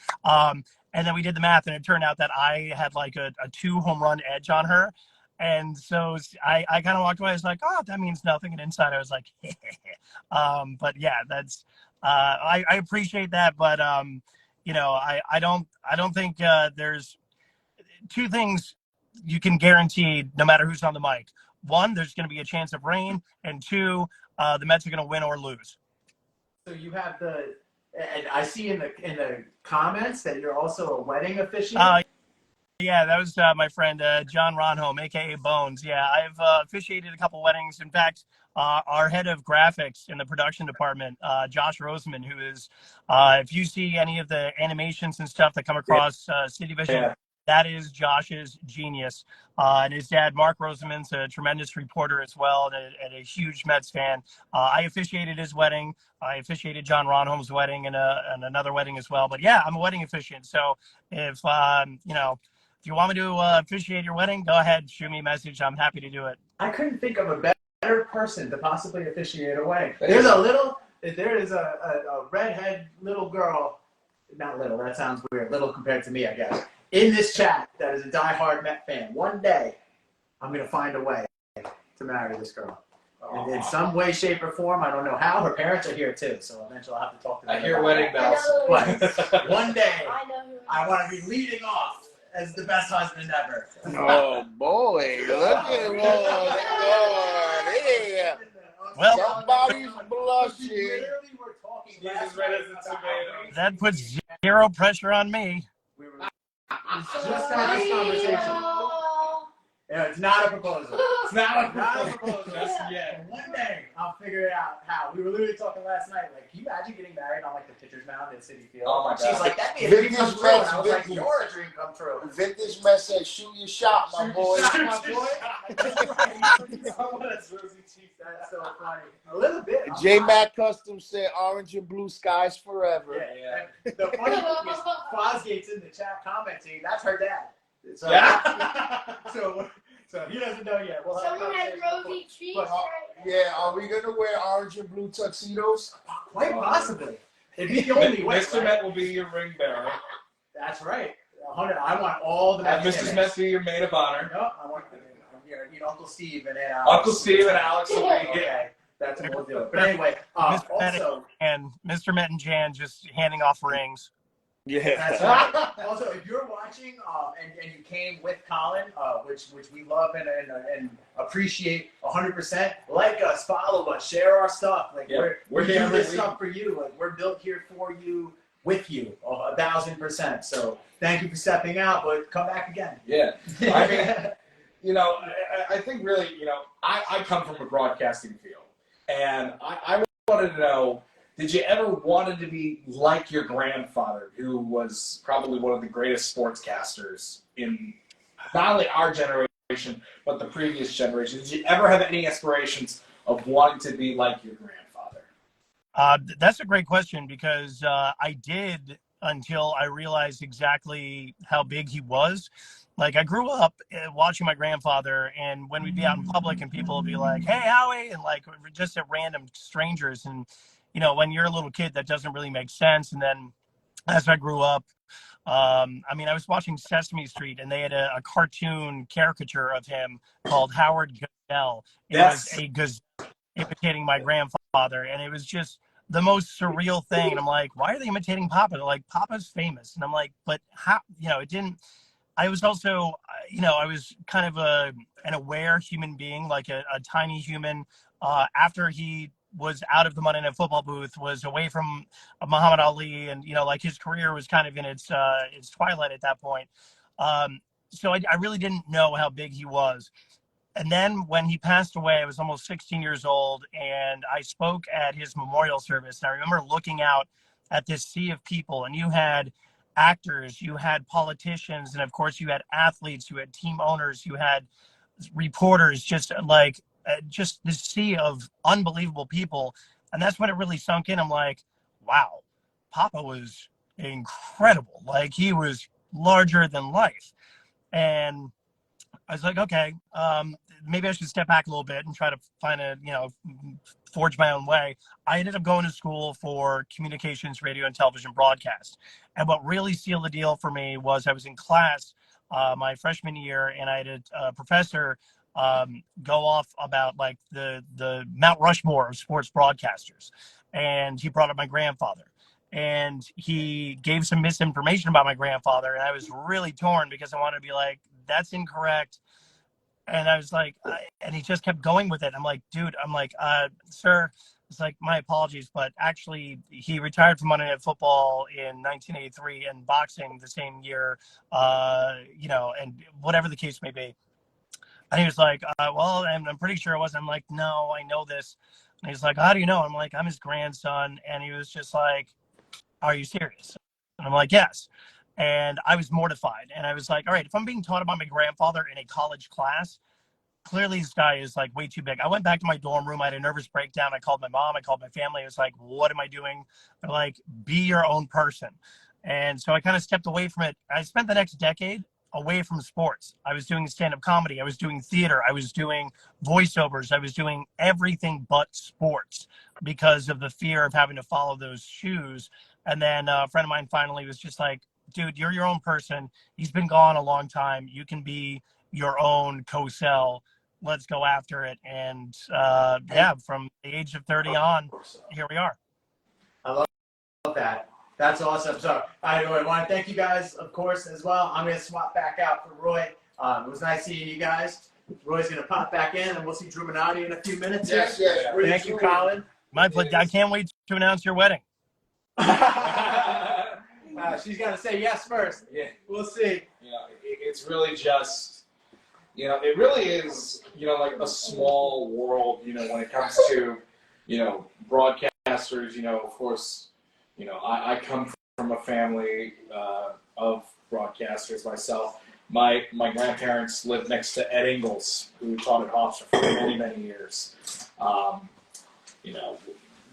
And then we did the math, and it turned out that I had like a 2 home run edge on her. And so I kind of walked away. I was like, oh, that means nothing. And inside I was like, but yeah, that's, I appreciate that. But, I don't think there's 2 things you can guarantee no matter who's on the mic. 1, there's going to be a chance of rain. And 2, the Mets are going to win or lose. So you have and I see in the comments that you're also a wedding officiant. Yeah, that was my friend John Ronholm, aka Bones. Yeah, I've officiated a couple weddings. In fact, our head of graphics in the production department, Josh Roseman, who is, if you see any of the animations and stuff that come across City Vision, that is Josh's genius. And his dad, Mark Roseman's a tremendous reporter as well, and a huge Mets fan. I officiated his wedding. I officiated John Ronholm's wedding and another wedding as well. But yeah, I'm a wedding officiant. So if if you want me to officiate your wedding, go ahead, shoot me a message. I'm happy to do it. I couldn't think of a better person to possibly officiate a wedding. There is a redhead little girl, not little, that sounds weird, little compared to me, I guess, in this chat that is a diehard Met fan. One day, I'm going to find a way to marry this girl. In some way, shape, or form. I don't know how. Her parents are here, too, so eventually I'll have to talk to them. I hear wedding bells. But one day, I want to be leading off as the best husband ever. Oh boy, look at yeah. Well, Somebody's blushing. that puts 0 pressure on me. We just had this conversation. Yeah, it's not a proposal. It's not a proposal. Just yet. One day, I'll figure it out how. We were literally talking last night. Like, can you imagine getting married on like the pitcher's mound at Citi Field? Oh my God. She's like, that'd be a dream come true. And I was like, you're a dream come true. Vintage Mess said, shoot your shot, my boy. That's so funny. A little bit. J Mac Custom said, orange and blue skies forever. Yeah. The funny thing is, Fosgate's in the chat commenting. That's her dad. So, so he doesn't know yet. We'll have Someone has rosy cheeks right now. Yeah, are we going to wear orange and blue tuxedos? Quite possibly. It'd be the only way. Mr. Met will be your ring bearer. That's right. 100. I want all the Have Mets. Mrs. Met be your maid of honor. No, I want Uncle Steve and Alex. Uncle Steve and Alex will be here. Okay, that's what we'll do. But anyway, also, And Mr. Met and Jan just handing off rings. Yeah. that's right. Also, if you're watching and you came with Colin, which we love and appreciate 100%, like us, follow us, share our stuff. Like we're doing this stuff for you. Like we're built here for you, with you, 1,000%. So thank you for stepping out, but come back again. Yeah. I mean, I think really, I come from a broadcasting field, and I wanted to know, did you ever wanted to be like your grandfather, who was probably one of the greatest sportscasters in not only our generation, but the previous generation? Did you ever have any aspirations of wanting to be like your grandfather? That's a great question, because I did, until I realized exactly how big he was. Like, I grew up watching my grandfather, and when we'd be out in public and people would be like, hey, Howie, and like just at random strangers. And, when you're a little kid, that doesn't really make sense. And then as I grew up, I was watching Sesame Street, and they had a cartoon caricature of him called Howard Gazelle. It was a gazelle imitating my grandfather, and it was just the most surreal thing. And I'm like, why are they imitating Papa? They're like, Papa's famous. And I'm like, but how, it didn't. I was also, I was kind of an aware human being, like a tiny human. After he was out of the Monday Night Football booth, was away from Muhammad Ali, and like his career was kind of in its twilight at that point. So I really didn't know how big he was. And then when he passed away, I was almost 16 years old, and I spoke at his memorial service. And I remember looking out at this sea of people, and you had actors, you had politicians, and of course you had athletes, you had team owners, you had reporters, just this sea of unbelievable people. And that's when it really sunk in. I'm like, wow, Papa was incredible. Like, he was larger than life. And I was like, okay, maybe I should step back a little bit and try to find forge my own way. I ended up going to school for communications, radio, and television broadcast. And what really sealed the deal for me was I was in class my freshman year, and I had a professor go off about like the Mount Rushmore of sports broadcasters. And he brought up my grandfather. And he gave some misinformation about my grandfather. And I was really torn because I wanted to be like, that's incorrect. And I was like, and he just kept going with it. I'm like, dude, sir, it's like, my apologies, but actually he retired from Monday Night Football in 1983 and boxing the same year, and whatever the case may be. And he was like, well, and I'm pretty sure it wasn't. I'm like, no, I know this. And he's like, how do you know? I'm like, I'm his grandson. And he was just like, are you serious? And I'm like, yes. And I was mortified. And I was like, all right, if I'm being taught about my grandfather in a college class, clearly this guy is like way too big. I went back to my dorm room. I had a nervous breakdown. I called my mom. I called my family. I was like, what am I doing? They're like, be your own person. And so I kind of stepped away from it. I spent the next decade away from sports. I was doing stand-up comedy. I was doing theater. I was doing voiceovers. I was doing everything but sports because of the fear of having to follow those shoes. And then a friend of mine finally was just like, dude, you're your own person. He's been gone a long time. You can be your own co-cell. Let's go after it. And from the age of 30 on, here we are. I love that. That's awesome. So I want to thank you guys, of course, as well. I'm going to swap back out for Roy. It was nice seeing you guys. Roy's going to pop back in, and we'll see Drew Minotti in a few minutes. Yes. Thank you, Colin. My pleasure. I can't wait to announce your wedding. She's got to say yes first. Yeah. We'll see. It's really just, it really is, like a small world, when it comes to, broadcasters, of course, I come from a family of broadcasters myself. My grandparents lived next to Ed Ingles, who taught at Hofstra for many, many years.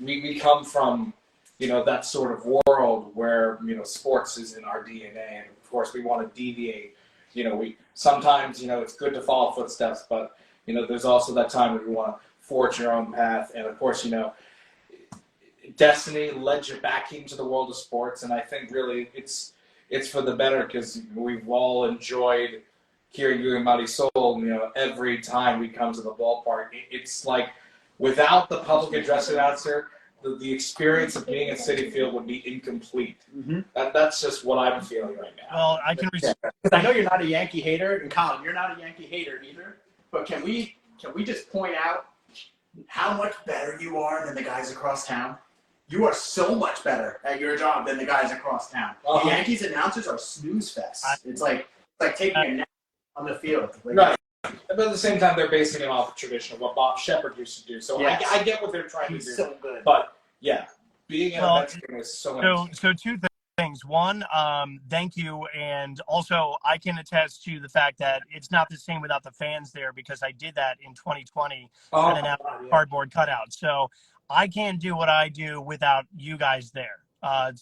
We come from, that sort of world where, sports is in our DNA. And of course we want to deviate. We sometimes, it's good to follow footsteps, but, there's also that time where you want to forge your own path. And of course, destiny led you back into the world of sports. And I think really it's for the better, because we've all enjoyed hearing you and Marty Sol, every time we come to the ballpark. It's like, without the public address announcer, the experience of being at Citi Field would be incomplete. Mm-hmm. That's just what I'm feeling right now. Well, I can because I know you're not a Yankee hater, and Colin, you're not a Yankee hater either. But can we just point out how much better you are than the guys across town? You are so much better at your job than the guys across town. The Yankees announcers are snooze fests. It's like taking a nap on the field. Right. But at the same time, they're basing it off of tradition of what Bob Shepard used to do. So yes. I get what they're trying to do. So good. But yeah, being at a Mets game is so much. So two things. One, thank you, and also I can attest to the fact that it's not the same without the fans there, because I did that in 2020 and then cardboard cutout. So I can't do what I do without you guys there.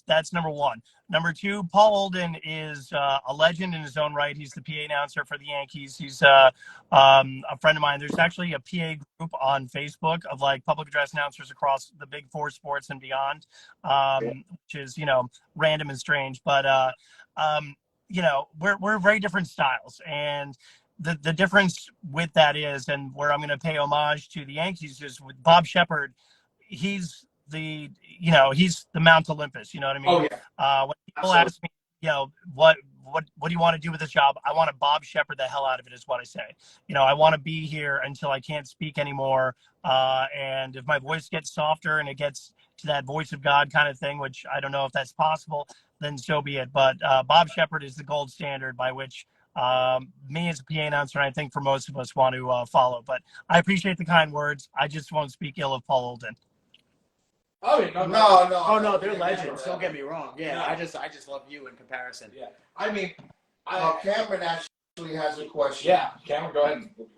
That's number one. Number two, Paul Olden is a legend in his own right. He's the PA announcer for the Yankees. He's a friend of mine. There's actually a PA group on Facebook of like public address announcers across the big four sports and beyond, which is, random and strange. But, we're very different styles. And the difference with that is, and where I'm going to pay homage to the Yankees, is with Bob Shepard. He's the Mount Olympus, you know what I mean? Oh, yeah. When people ask me, what do you want to do with this job? I want to Bob Shepard the hell out of it, is what I say. I want to be here until I can't speak anymore. And if my voice gets softer and it gets to that voice of God kind of thing, which I don't know if that's possible, then so be it. But Bob Shepard is the gold standard by which me as a PA announcer, and I think for most of us, want to follow. But I appreciate the kind words. I just won't speak ill of Paul Olden. I mean, no, they're legends. Don't get me wrong. Yeah, no. I just love you in comparison. Yeah, I mean, Camren actually has a question. Yeah, Camren, go ahead and get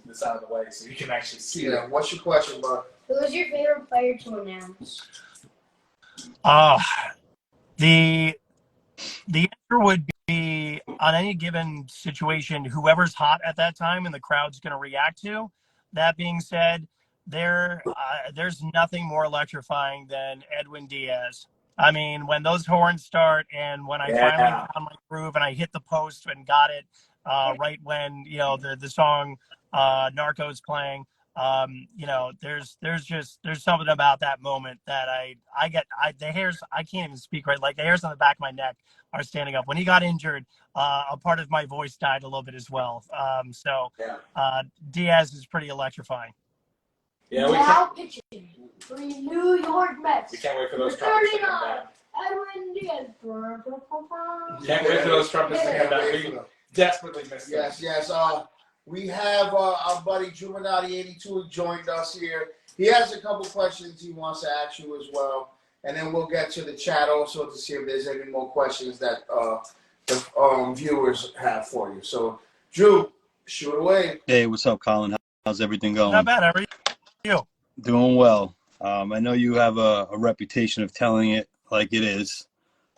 this out of the way so you can actually see it. What's your question, bud? Who's your favorite player to announce? The answer would be on any given situation, whoever's hot at that time and the crowd's going to react to. That being said, there's nothing more electrifying than Edwin Diaz. I mean, when those horns start and when I finally found my groove and I hit the post and got it right when, you know, the song Narco's playing, you know, there's something about that moment that the hairs, I can't even speak right. Like the hairs on the back of my neck are standing up. When he got injured, a part of my voice died a little bit as well. Diaz is pretty electrifying. Yeah, now pitching for the New York Mets. We can't wait for those trumpets to come back. Edwin Diaz. Can't wait for those trumpets to come back. We desperately miss them. Yes. We have our buddy Juvenati82 joined us here. He has a couple questions he wants to ask you as well. And then we'll get to the chat also to see if there's any more questions that the viewers have for you. So, Drew, shoot away. Hey, what's up, Colin? How's everything going? Not bad. How are you? Doing well. I know you have a reputation of telling it like it is.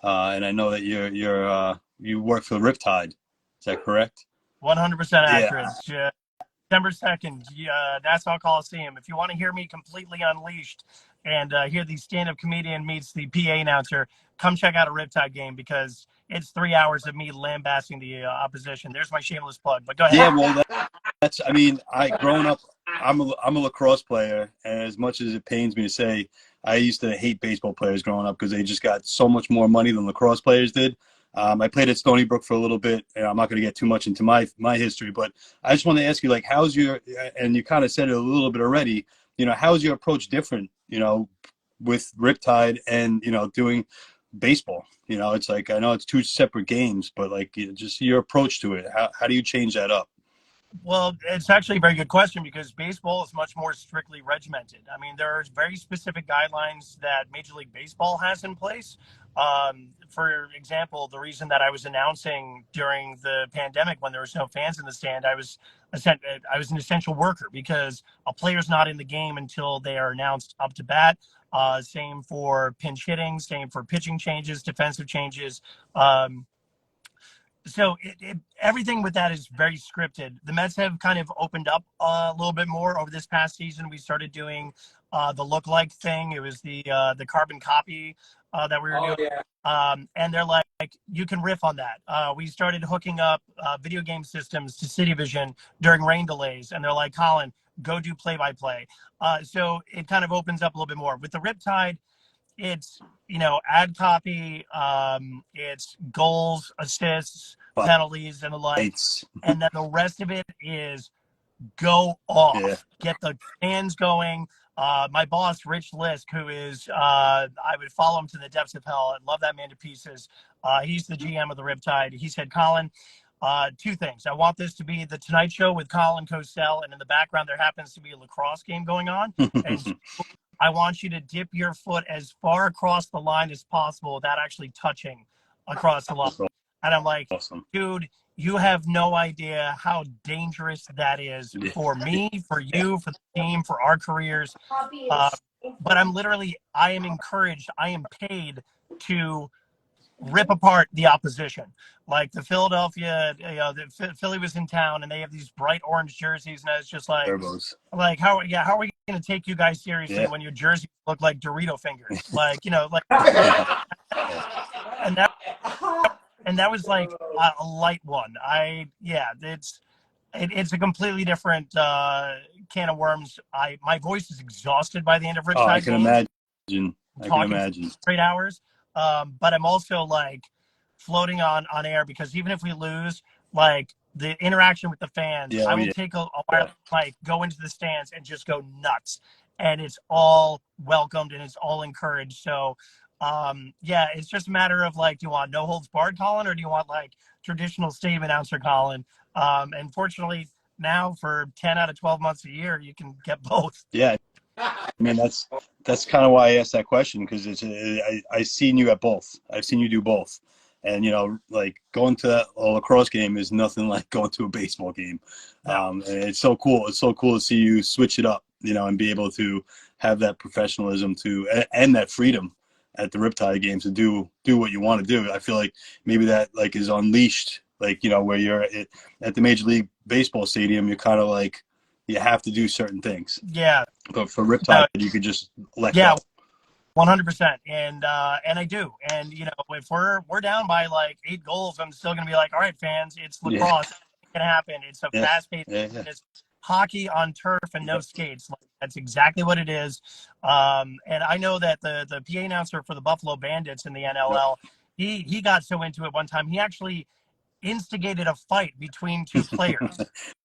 And I know that you work for Riptide. Is that correct? 100% accurate. Yeah. December 2nd, Nassau Coliseum. If you want to hear me completely unleashed and hear the stand-up comedian meets the PA announcer, come check out a Riptide game because it's 3 hours of me lambasting the opposition. There's my shameless plug, but go ahead. Yeah, well, that's. I mean, growing up, I'm a lacrosse player, and as much as it pains me to say, I used to hate baseball players growing up because they just got so much more money than lacrosse players did. I played at Stony Brook for a little bit, and I'm not going to get too much into my history, but I just want to ask you, like, how's your, and you kind of said it a little bit already, you know, how's your approach different, you know, with Riptide and, you know, doing baseball? You know, it's like, I know it's two separate games, but like just your approach to it, how do you change that up? Well, it's actually a very good question because baseball is much more strictly regimented. I mean, there are very specific guidelines that Major League Baseball has in place. For example, the reason that I was announcing during the pandemic when there was no fans in the stand, I was an essential worker because a player's not in the game until they are announced up to bat. Same for pinch hitting, same for pitching changes, defensive changes. So everything with that is very scripted. The Mets have kind of opened up a little bit more over this past season. We started doing the look-like thing. It was the carbon copy that we were doing. Yeah. And they're like, you can riff on that. We started hooking up video game systems to CityVision during rain delays. And they're like, Colin, go do play-by-play. So it kind of opens up a little bit more. With the Riptide, it's, you know, ad copy, it's goals, assists, penalties, and the like. And then the rest of it is go off. Yeah. Get the fans going. My boss, Rich Lisk, who is, I would follow him to the depths of hell. I love that man to pieces. He's the GM of the Riptide. He said, Colin, two things. I want this to be the Tonight Show with Colin Cosell, and in the background there happens to be a lacrosse game going on. And so I want you to dip your foot as far across the line as possible without actually touching across the line. And I'm like, dude, you have no idea how dangerous that is for me, for you, for the team, for our careers. But I am encouraged, I am paid to rip apart the opposition. Like the Philadelphia, you know, the Philly was in town and they have these bright orange jerseys, and I was just like, how are we going to take you guys seriously when your jerseys look like Dorito fingers? Like, you know, like, and that was like a light one. It's a completely different can of worms. My voice is exhausted by the end of Riptide. I can imagine. I can imagine. Straight hours. But I'm also like floating on air because even if we lose, like the interaction with the fans, I will take a while, like go into the stands and just go nuts, and it's all welcomed and it's all encouraged. So, it's just a matter of like, do you want no holds barred, Colin, or do you want like traditional stadium announcer, Colin? And fortunately now for 10 out of 12 months a year, you can get both. Yeah. I mean, that's kind of why I asked that question, because I've seen you at both. I've seen you do both. And, you know, like going to a lacrosse game is nothing like going to a baseball game. And it's so cool. It's so cool to see you switch it up, you know, and be able to have that professionalism and that freedom at the Riptide games to do what you want to do. I feel like maybe that like is unleashed Like, where you're at the Major League Baseball stadium, you're kind of like, you have to do certain things. Yeah. But for Riptide, you could just let go. 100%. And I do. And, if we're down by like 8 goals, I'm still going to be like, all right, fans, it's lacrosse. It's going to happen. It's a fast-paced. It's hockey on turf and no skates. Like, that's exactly what it is. And I know that the PA announcer for the Buffalo Bandits in the NLL, he got so into it one time. He actually instigated a fight between 2 players.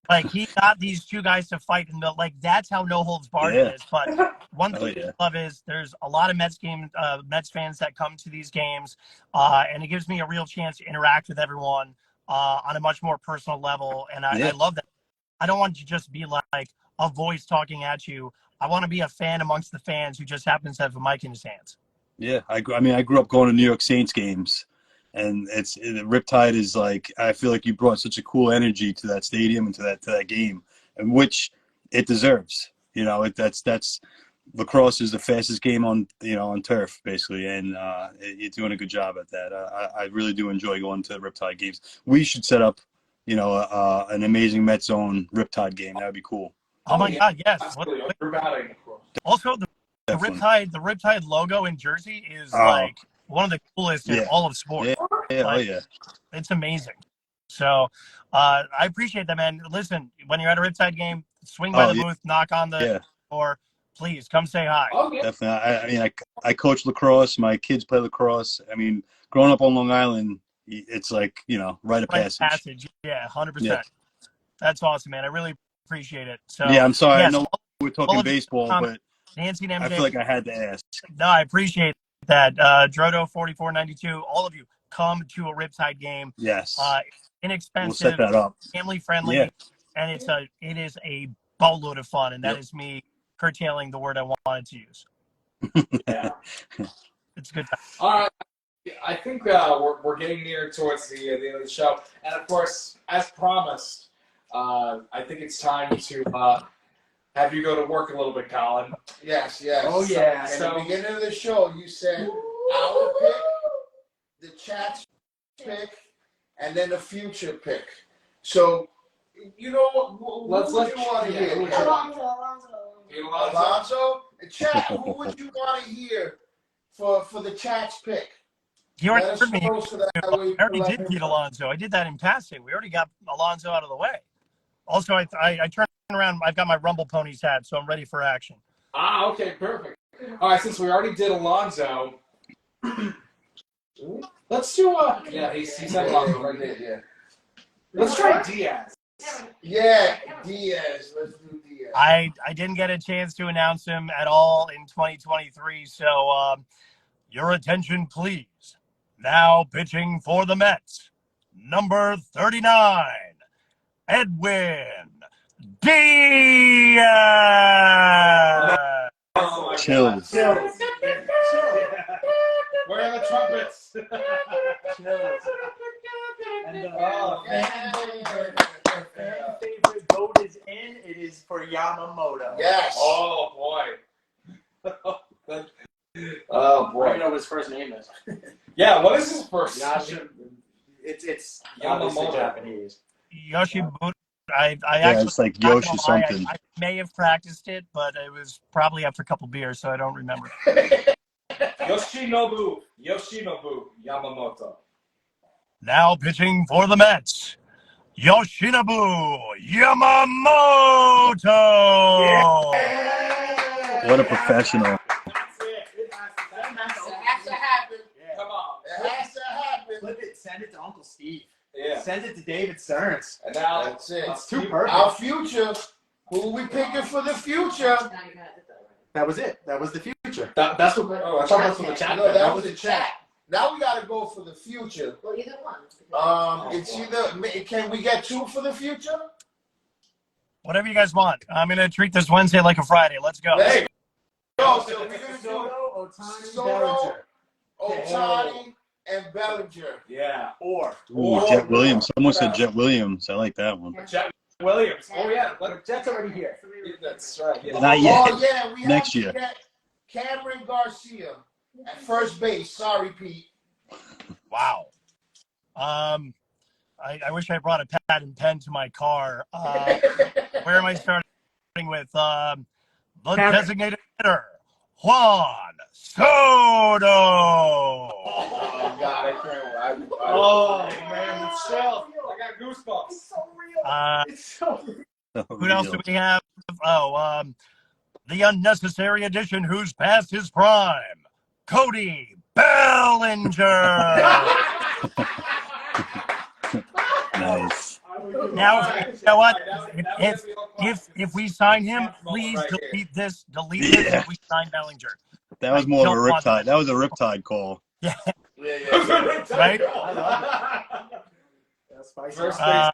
Like, he got these 2 guys to fight, and that's how no holds barred it is. But one thing I love is there's a lot of Mets fans that come to these games, and it gives me a real chance to interact with everyone on a much more personal level, and I love that. I don't want to just be like a voice talking at you. I want to be a fan amongst the fans who just happens to have a mic in his hands. Yeah, I grew up going to New York Saints games, and Riptide is like, I feel like you brought such a cool energy to that stadium and to that game, and which it deserves. That's lacrosse is the fastest game on turf basically, and you're doing a good job at that. I really do enjoy going to Riptide games. We should set up, an amazing Met Zone Riptide game. That would be cool. Oh my God, yes. Also, the Definitely. Riptide logo in Jersey is like one of the coolest in all of sports. It's amazing. So I appreciate that, man. Listen, when you're at a Riptide game, swing by the booth, knock on the door. Please come say hi. Definitely. I coach lacrosse. My kids play lacrosse. I mean, growing up on Long Island, it's like, rite of passage. Yeah, 100%. Yeah. That's awesome, man. I really appreciate it. So I'm sorry. I know we're talking baseball, but Nancy and MJ, I feel like I had to ask. No, I appreciate that. Drodo 4492, all of you, come to a Riptide game. Yes. Inexpensive, we'll set that up. Family friendly, and it is a boatload of fun, and that is me curtailing the word I wanted to use. Yeah. It's good. All right. I think we're getting near towards the end of the show. And, of course, as promised, I think it's time to have you go to work a little bit, Colin. Yes. Oh, yeah. So, at the beginning of the show, you said our pick, the chat's pick, and then the future pick. So, what would you want to hear? Alonso? Chat, who would you want to hear for the chat's pick? You already heard me. I already did beat Alonso. I did that in passing. We already got Alonso out of the way. Also, I turned around. I've got my Rumble Ponies hat, so I'm ready for action. Okay, perfect. All right, since we already did Alonso, let's do he said Alonso right there. Yeah. Let's try Diaz. Yeah, Diaz. Let's do Diaz. I didn't get a chance to announce him at all in 2023, so your attention, please. Now pitching for the Mets, number 39, Edwin Diaz. Chills. Where are the trumpets? And favorite vote is in. It is for Yamamoto. Yes. Oh boy. Oh boy. I don't even know what his first name is. Yeah, what is his first name? It's Yamamoto. Japanese. Yoshibut. I actually, it's like Yoshi something. I may have practiced it, but it was probably after a couple beers, so I don't remember. Yoshinobu Yamamoto. Now pitching for the Mets, Yoshinobu Yamamoto. Yeah. What a professional. It has to happen. Come on. It has to happen. Flip it. Send it to Uncle Steve. Yeah. Send it to David Stearns. And now That's it. It's too perfect. Our future. Who we picking for the future? That was it. That was the future. That's what. Oh, I thought that's what the chat. No, that was the chat. Now we gotta go for the future. Well, either one. It's either. Can we get 2 for the future? Whatever you guys want. I'm gonna treat this Wednesday like a Friday. Let's go. Hey. No, so we're gonna do Soto, Ohtani, Soto, Bellinger. Ohtani, and Bellinger. Yeah. Or Jet Williams. Someone said Jet Williams. I like that one. Jet Williams. Oh yeah. Jet's already here. That's right. Yeah. Not yet. Oh yeah, we Next have year. to get Camren Garcia at first base. Sorry, Pete. Wow. I wish I brought a pad and pen to my car. Where am I starting with? The designated hitter, Juan Soto. Oh God, oh man, it's chill. I got goosebumps. It's so real. It's so real. Who else do we have? Oh, the unnecessary addition who's past his prime, Cody Bellinger. Nice. Now, you know what? If we sign him, please delete this. Delete this if we sign Bellinger. That was more of a riptide. That was a riptide call. Yeah. Right? First base,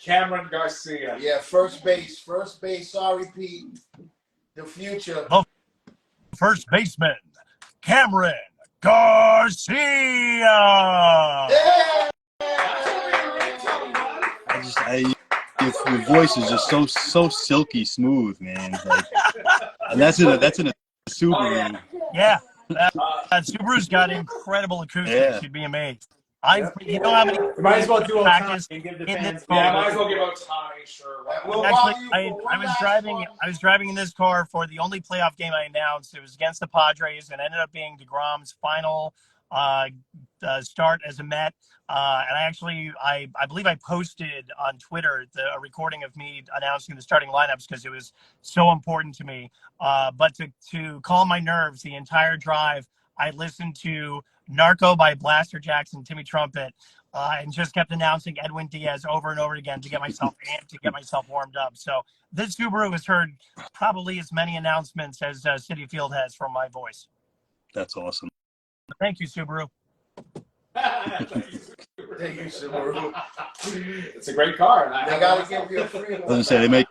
Camren Garcia. Yeah, first base. Sorry, Pete. The future. Oh, first baseman, Camren Garcia. Yeah! Your voice is just so silky smooth, man. Like, and that's in a Subaru. Yeah, that Subaru's got incredible acoustics. Yeah. You'd be amazed. You know how many? You might as well do practice Otani and give the in fans. this car. Yeah, might as well give Otani, sure. Actually, I was driving in this car for the only playoff game I announced. It was against the Padres, and ended up being DeGrom's final start as a Met. And I believe I posted on Twitter a recording of me announcing the starting lineups because it was so important to me. But to calm my nerves the entire drive, I listened to Narco by Blaster Jackson, Timmy Trumpet, and just kept announcing Edwin Diaz over and over again to get myself amped, to get myself warmed up. So this Subaru has heard probably as many announcements as Citi Field has from my voice. That's awesome. Thank you, Subaru. Thank you, Subaru. It's a great car. They gotta give you a free one. I was gonna say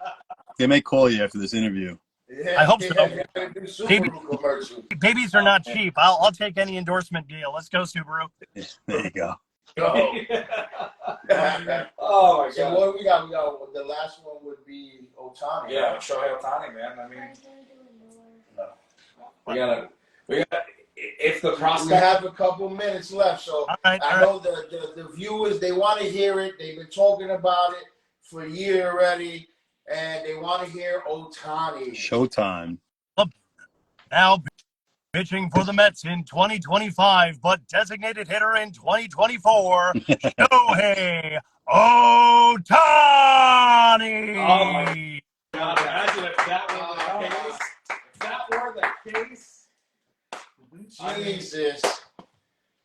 they may call you after this interview. Yeah, I hope so. yeah, do Subaru commercial. Babies are not cheap. I'll take any endorsement deal. Let's go, Subaru. There you go. Oh. Oh my So God. what do we got? We got the last one would be Otani. Yeah, Shohei Otani, man. I mean, we gotta. If the We prospect. have a couple minutes left, so All right. I know the viewers, they want to hear it. They've been talking about it for a year already, and they want to hear Otani. Showtime. Now pitching for the Mets in 2025, but designated hitter in 2024, Shohei Ohtani. Oh my God! Imagine if that were the case. If that were the case. Jesus.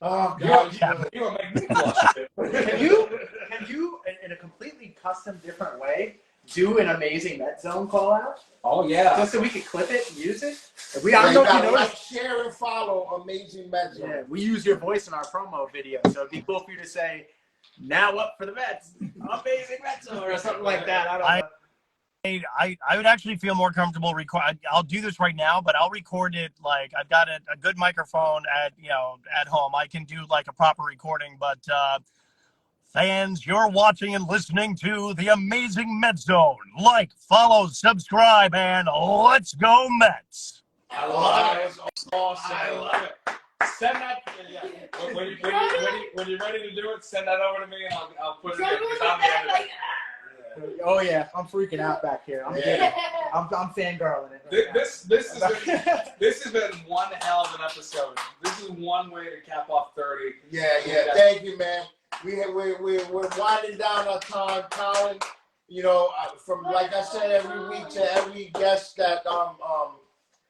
Oh, God. You will make me blush. Can you, in a completely custom different way, do an amazing Met Zone call out? Oh yeah. Just so we could clip it and use it? I You don't know if you gotta noticed. like, share, and follow Amazing Met Zone. Yeah, we use your voice in our promo video, so it'd be cool for you to say, "Now up for the Mets, amazing Met Zone," or something like that. I don't know. I would actually feel more comfortable I'll do this right now, but I'll record it. Like I've got a good microphone at home. I can do like a proper recording, but fans, you're watching and listening to the Amazing Met Zone. Like, follow, subscribe, and let's go Mets. I love it. It's awesome. I love it. Send that. Yeah. When you're ready to do it, send that over to me, and I'll put it in. Oh yeah, I'm freaking out back here. I'm fangirling it. Right this has been one hell of an episode. This is one way to cap off 30. Yeah. Thank you, man. We're winding down our time, Colin. You know, from like I said every week to every guest that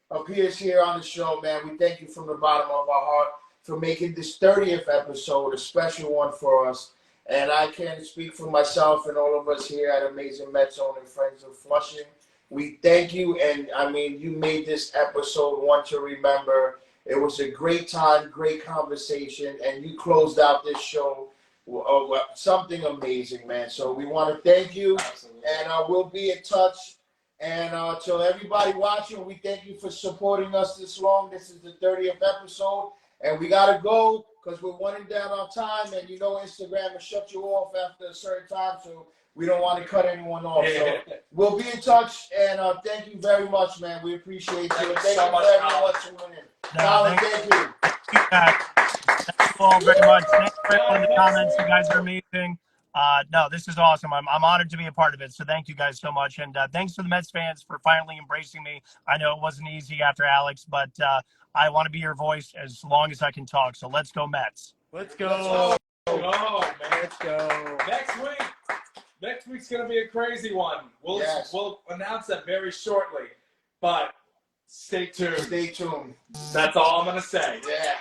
appears here on the show, man. We thank you from the bottom of our heart for making this 30th episode a special one for us. And I can speak for myself and all of us here at Amazing Met Zone and Friends of Flushing. We thank you, and I mean, you made this episode one to remember. It was a great time, great conversation, and you closed out this show with something amazing, man. So we want to thank you, and we'll be in touch. And to everybody watching, we thank you for supporting us this long. This is the 30th episode, and we got to go, because we're running down our time, and you know Instagram will shut you off after a certain time, so we don't want to cut anyone off. So we'll be in touch, and thank you very much, man. We appreciate you. Thank you so much, for everyone tuning in. Colin, thank you. Thank you all very much. Thanks for everyone in the comments. You guys are amazing. No, this is awesome. I'm honored to be a part of it. So thank you guys so much. And thanks to the Mets fans for finally embracing me. I know it wasn't easy after Alex, but I want to be your voice as long as I can talk. So let's go Mets. Let's go. Oh, man. Let's go. Next week's going to be a crazy one. We'll announce that very shortly. But stay tuned. Stay tuned. That's all I'm going to say. Yeah.